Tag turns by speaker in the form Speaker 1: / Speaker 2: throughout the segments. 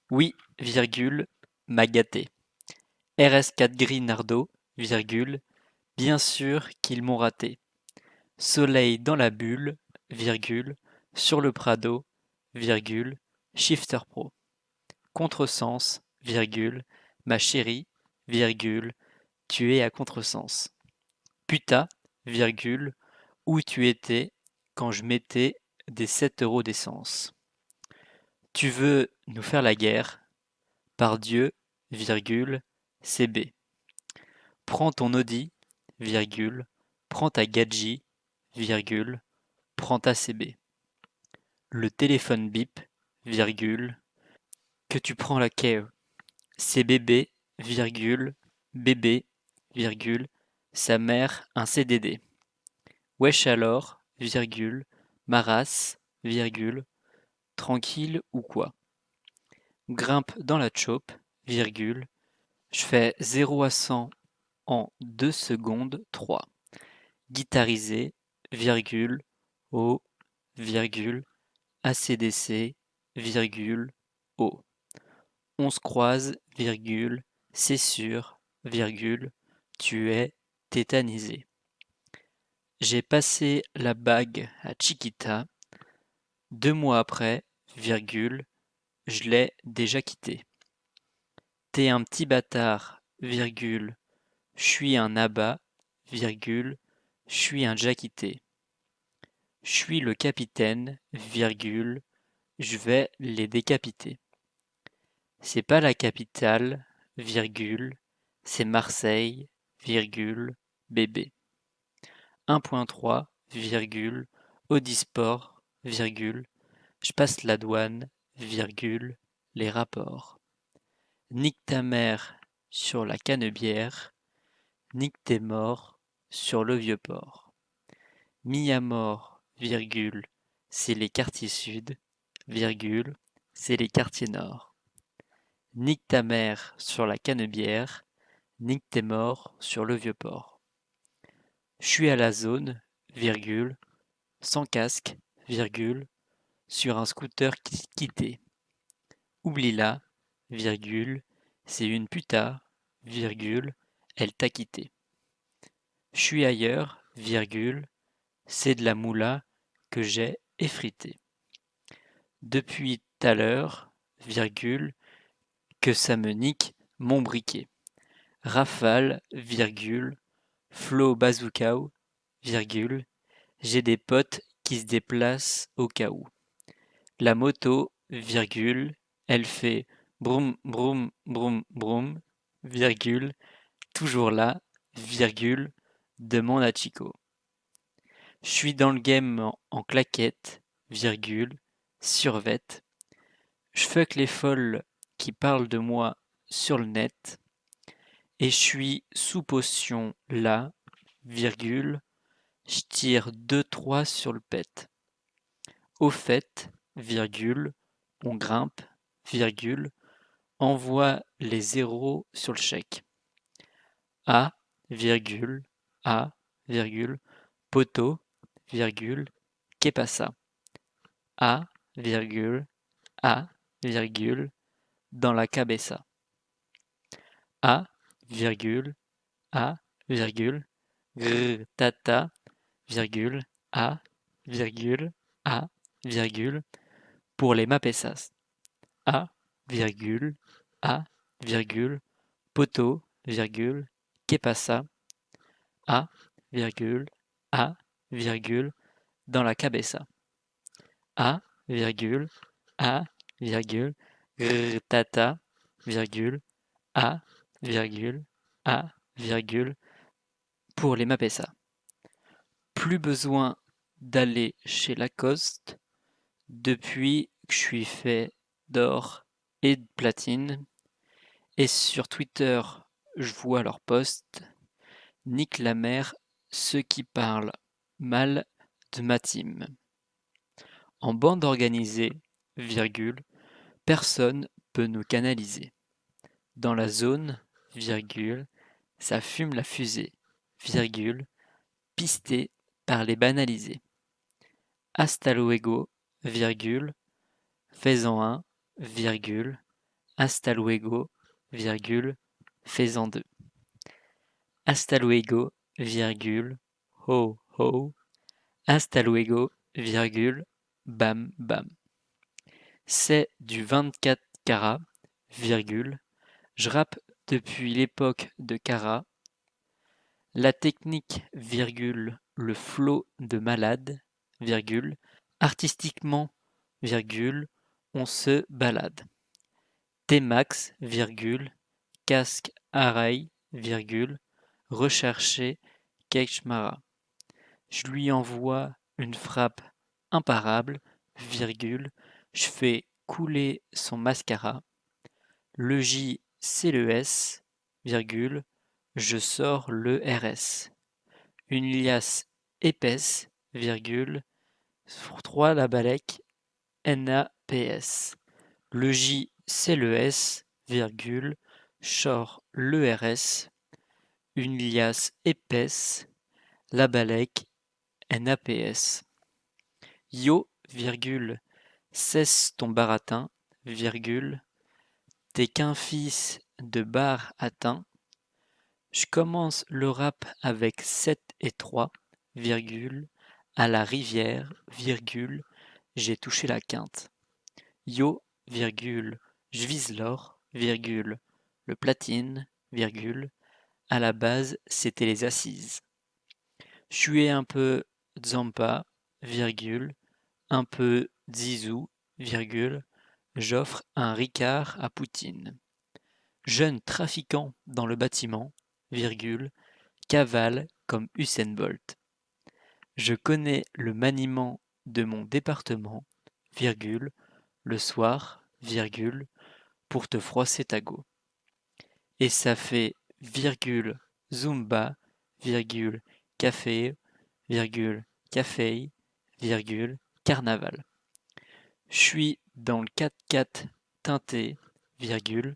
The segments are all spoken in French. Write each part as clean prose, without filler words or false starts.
Speaker 1: Oui, virgule, m'a gâté. RS4 gris Nardo, virgule, bien sûr qu'ils m'ont raté. Soleil dans la bulle, virgule, sur le Prado, virgule, Shifter Pro. Contresens, virgule, ma chérie, virgule, tu es à contresens. Putain, virgule, où tu étais quand je mettais des 7 € d'essence. Tu veux nous faire la guerre, par Dieu, virgule, CB. Prends ton Audi, virgule, prends ta Gadji, virgule, prends ta CB. Le téléphone bip, virgule, que tu prends la care. C'est bébé, virgule, bébé, virgule, sa mère un CDD. Wesh alors, virgule, ma race, virgule, tranquille ou quoi. Grimpe dans la chope, virgule, je fais 0 à 100 en 2 secondes 3. Guitarisé, virgule, O, virgule, ACDC, virgule, O. On se croise, virgule, c'est sûr, virgule, tu es tétanisé. J'ai passé la bague à Chiquita. 2 mois après, virgule, je l'ai déjà quitté. T'es un petit bâtard, virgule, je suis un abat, virgule, je suis un jaquité. Je suis le capitaine, virgule, je vais les décapiter. C'est pas la capitale, virgule, c'est Marseille, virgule, bébé. 1.3, virgule, Audisport, virgule, je passe la douane, virgule, les rapports. Nique ta mère sur la canebière, nique tes morts sur le vieux port. Mis à mort, virgule, c'est les quartiers sud, virgule, c'est les quartiers nord. Nique ta mère sur la canebière, nique tes morts sur le vieux port. Je suis à la zone, virgule, sans casque, virgule, sur un scooter quitté. Oublie-la, virgule, c'est une puta, virgule, elle t'a quitté. Je suis ailleurs, virgule, c'est de la moula que j'ai effritée. Depuis tout à l'heure, virgule, que ça me nique mon briquet. Rafale, virgule, Flo Bazoukao, virgule, j'ai des potes qui se déplacent au cas où. La moto, virgule, elle fait broum broum broum broum, virgule, toujours là, virgule, demande à Chico. Je suis dans le game en claquette, virgule, survette. Je fuck les folles qui parlent de moi sur le net. Et je suis sous potion là, virgule, je tire 2-3 sur le pet. Au fait, virgule, on grimpe, virgule, envoie les zéros sur le chèque. A, virgule, A, virgule, poteau, virgule, qu'est pas ça? A, virgule, A, virgule, dans la cabessa. A, virgule, A, virgule, grrr, tata, virgule, A, virgule, A, virgule, pour les mapessas. A, virgule, A, virgule, poteau, virgule, qu'est pas ça? A, virgule, A, virgule, dans la cabessa. A, virgule, A, virgule, grrr, tata, virgule, A, virgule, A, virgule, pour les mapessas. Plus besoin d'aller chez Lacoste depuis que je suis fait d'or et de platine. Et sur Twitter, je vois leurs posts. Nique la mère ceux qui parlent mal de ma team. En bande organisée, virgule, personne peut nous canaliser. Dans la zone, virgule, ça fume la fusée, virgule, pisté par les banalisés. Hasta luego, virgule, fais-en un, virgule, hasta luego, virgule, fais-en deux. Hasta luego, virgule, ho ho, hasta luego, virgule, bam bam. C'est du 24 carats, virgule, je rappe depuis l'époque de Cara. La technique, virgule, le flow de malade, virgule, artistiquement, virgule, on se balade. T-Max, virgule, casque, oreille, virgule, rechercher Keichmara. Je lui envoie une frappe imparable, virgule, je fais couler son mascara. Le J, c'est le S, virgule, je sors le RS. Une liasse épaisse, virgule, 3 la balèque, NAPS. Le J, c'est le S, virgule, sors le RS. Une liasse épaisse, la balèque, NAPS. Yo, virgule, cesse ton baratin, virgule, t'es qu'un fils de bar atteint. Je commence le rap avec 7 et 3, virgule, à la rivière, virgule, j'ai touché la quinte. Yo, virgule, je vise l'or, virgule, le platine, virgule, à la base c'était les assises. Je suis un peu Zampa, virgule, un peu Zizou, virgule, j'offre un Ricard à Poutine. Jeune trafiquant dans le bâtiment, virgule, cavale comme Usain Bolt. Je connais le maniement de mon département, virgule, le soir, virgule, pour te froisser ta go. Et ça fait, virgule, Zumba, virgule, café, virgule, café, virgule, carnaval. Je suis dans le 4x4 teinté, virgule,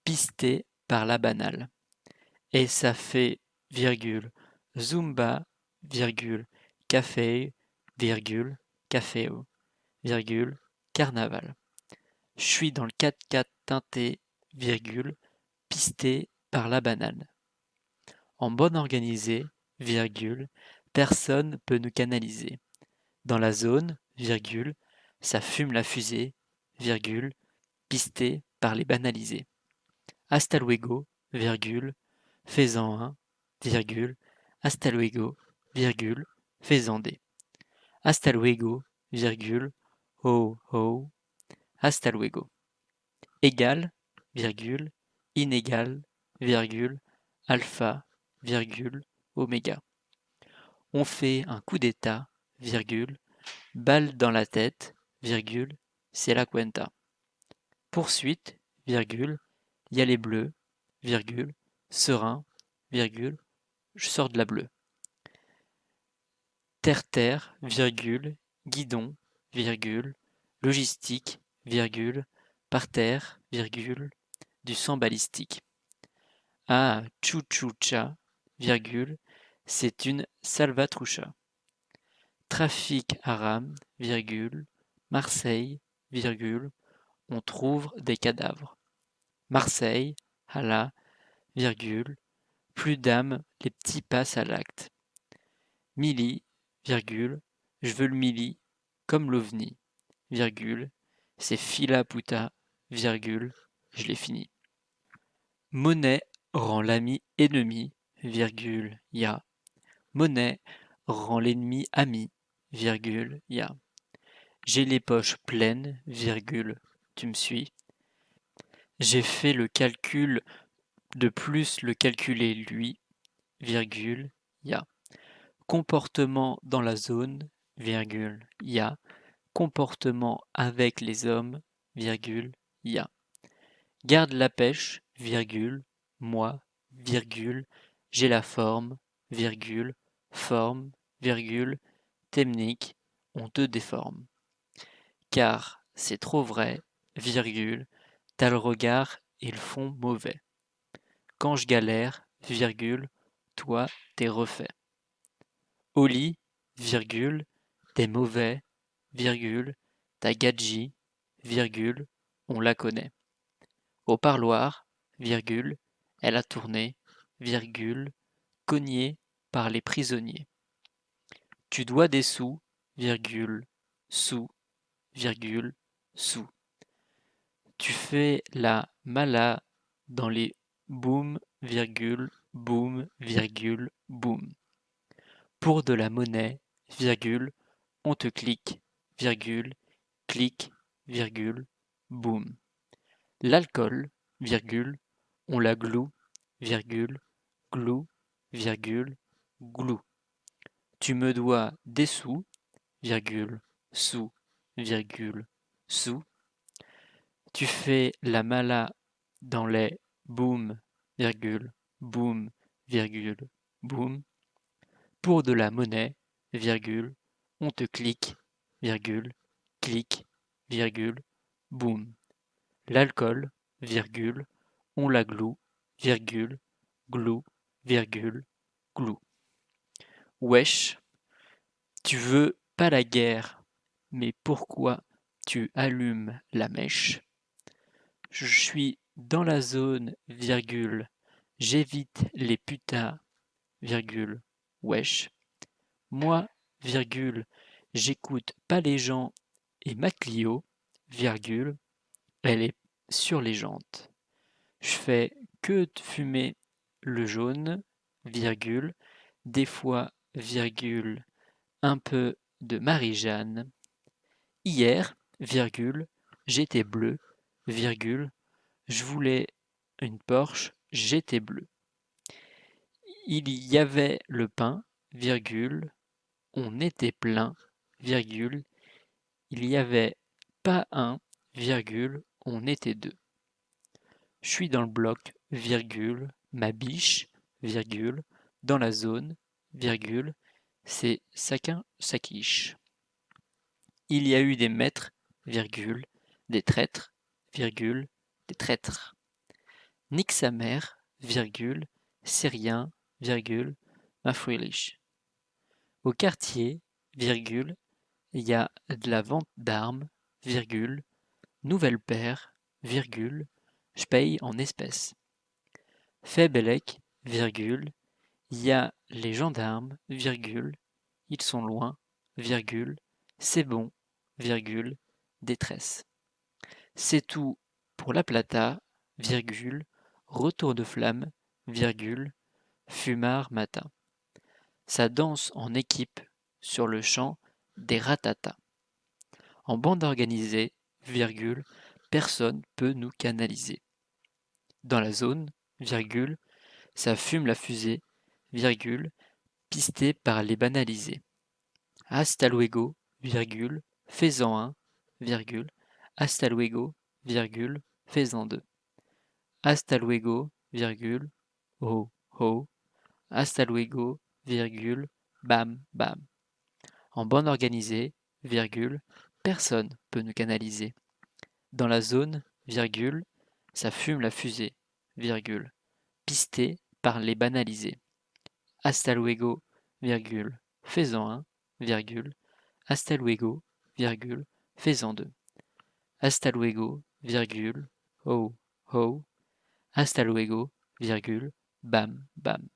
Speaker 1: pisté par la banale. Et ça fait, virgule, Zumba, virgule, café, virgule, caféo, virgule, carnaval. Je suis dans le 4x4 teinté, virgule, pisté par la banane. En bonne organisée, virgule, personne peut nous canaliser. Dans la zone, virgule, ça fume la fusée, virgule, pisté par les banalisés. Hasta luego, virgule, fais-en un, virgule, hasta luego, virgule, fais-en des. Hasta luego, virgule, ho ho, hasta luego. Égal, virgule, inégal, virgule, alpha, virgule, oméga. On fait un coup d'état, virgule, balle dans la tête, virgule, c'est la cuenta. Poursuite, virgule, y a les bleus, virgule, serein, virgule, je sors de la bleue. Terre-terre, virgule, guidon, virgule, logistique, virgule, par terre, virgule, du sang balistique. Ah, tchou-tchou-tcha, virgule, c'est une salvatrucha. Trafic Aram, virgule, Marseille, virgule, on trouve des cadavres. Marseille, Hala, virgule, plus d'âme, les petits passent à l'acte. Mili, virgule, je veux le mili, comme l'ovni, virgule, c'est fila puta, virgule, je l'ai fini. Monnaie rend l'ami ennemi, virgule, ya. Monnaie rend l'ennemi ami, virgule, ya. J'ai les poches pleines, virgule, tu me suis. J'ai fait le calcul de plus le calculer lui, virgule, ya. Comportement dans la zone, virgule, ya. Comportement avec les hommes, virgule, ya. Garde la pêche, virgule, moi, virgule, j'ai la forme, virgule, forme, virgule, technique, on te déforme. Car c'est trop vrai, virgule, t'as le regard et le fond mauvais. Quand je galère, virgule, toi, t'es refait. Au lit, virgule, t'es mauvais, virgule, t'as gadji, virgule, on la connaît. Au parloir, virgule, elle a tourné, virgule, cognée par les prisonniers. Tu dois des sous, virgule, sous, virgule, sous. Tu fais la mala dans les boum, virgule, boum, virgule, boum. Pour de la monnaie, virgule, on te clique, virgule, clic, virgule, boum. L'alcool, virgule, on la gloue, virgule, glou, virgule, glou. Tu me dois des sous, virgule, sous, virgule, sous. Tu fais la mala dans les boum, virgule, boum, virgule, boum. Pour de la monnaie, virgule, on te clique, virgule, clic, virgule, boum. L'alcool, virgule, on la gloue, virgule, glou, virgule, glou. Wesh, tu veux pas la guerre, mais pourquoi tu allumes la mèche? Je suis dans la zone, virgule, j'évite les putains, virgule, wesh. Moi, virgule, j'écoute pas les gens et ma Clio, virgule, elle est sur les jantes. Je fais que de fumer le jaune, virgule, des fois, virgule, un peu de Marie-Jeanne. Hier, virgule, j'étais bleu, virgule, je voulais une Porsche, j'étais bleu. Il y avait le pain, virgule, on était plein, virgule, il y avait pas un, virgule, on était deux. Je suis dans le bloc, virgule, ma biche, virgule, dans la zone, virgule, c'est saquin, saquiche. Il y a eu des maîtres, virgule, des traîtres, virgule, des traîtres. Nique sa mère, virgule, c'est rien, virgule, ma fouiliche. Au quartier, virgule, il y a de la vente d'armes, virgule, nouvelle paire, virgule, je paye en espèces. Fait Bellec, virgule, il y a les gendarmes, virgule, ils sont loin, virgule, c'est bon, virgule, détresse. C'est tout pour la plata, virgule, retour de flamme, virgule, fumard matin. Ça danse en équipe sur le champ des ratatas. En bande organisée, virgule, personne peut nous canaliser. Dans la zone, virgule, ça fume la fusée, virgule, pisté par les banalisés. Hasta luego, virgule, fais-en un, virgule, hasta luego, virgule, fais-en deux. Hasta luego, virgule, ho, ho, hasta luego, virgule, bam, bam. En bande organisée, virgule, personne peut nous canaliser. Dans la zone, virgule, ça fume la fusée, virgule, pisté par les banalisés. Hasta luego, virgule, fais-en un, virgule, hasta luego, virgule, fais-en deux. Hasta luego, virgule, ho, ho, hasta luego, virgule, bam, bam.